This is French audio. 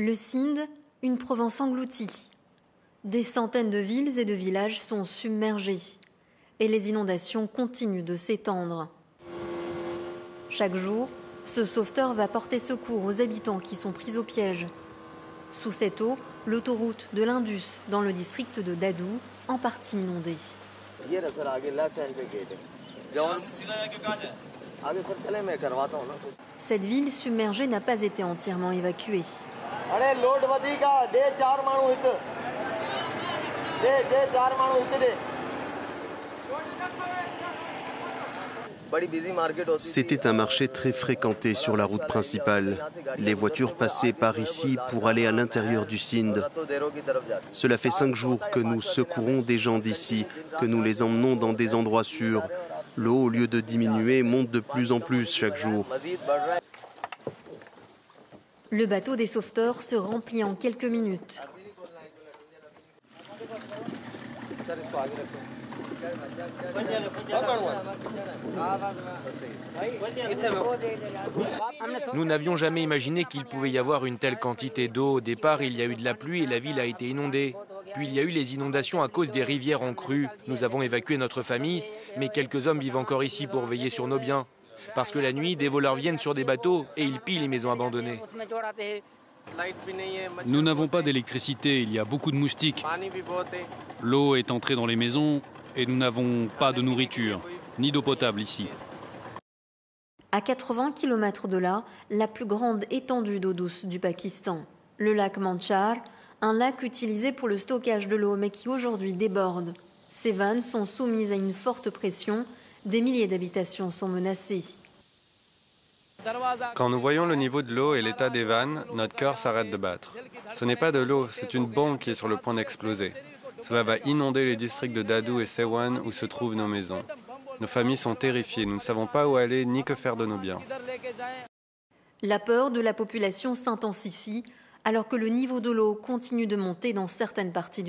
Le Sindh, une province engloutie. Des centaines de villes et de villages sont submergés et les inondations continuent de s'étendre. Chaque jour, ce sauveteur va porter secours aux habitants qui sont pris au piège. Sous cette eau, l'autoroute de l'Indus dans le district de Dadou, en partie inondée. Cette ville submergée n'a pas été entièrement évacuée. C'était un marché très fréquenté sur la route principale. Les voitures passaient par ici pour aller à l'intérieur du Sindh. Cela fait 5 jours que nous secourons des gens d'ici, que nous les emmenons dans des endroits sûrs. L'eau, au lieu de diminuer, monte de plus en plus chaque jour. Le bateau des sauveteurs se remplit en quelques minutes. Nous n'avions jamais imaginé qu'il pouvait y avoir une telle quantité d'eau. Au départ, il y a eu de la pluie et la ville a été inondée. Puis il y a eu les inondations à cause des rivières en crue. Nous avons évacué notre famille, mais quelques hommes vivent encore ici pour veiller sur nos biens. Parce que la nuit, des voleurs viennent sur des bateaux et ils pillent les maisons abandonnées. Nous n'avons pas d'électricité, il y a beaucoup de moustiques. L'eau est entrée dans les maisons et nous n'avons pas de nourriture, ni d'eau potable ici. À 80 km de là, la plus grande étendue d'eau douce du Pakistan, le lac Manchar, un lac utilisé pour le stockage de l'eau mais qui aujourd'hui déborde. Ces vannes sont soumises à une forte pression, des milliers d'habitations sont menacées. Quand nous voyons le niveau de l'eau et l'état des vannes, notre cœur s'arrête de battre. Ce n'est pas de l'eau, c'est une bombe qui est sur le point d'exploser. Cela va inonder les districts de Dadou et Sewan où se trouvent nos maisons. Nos familles sont terrifiées, nous ne savons pas où aller ni que faire de nos biens. La peur de la population s'intensifie alors que le niveau de l'eau continue de monter dans certaines parties du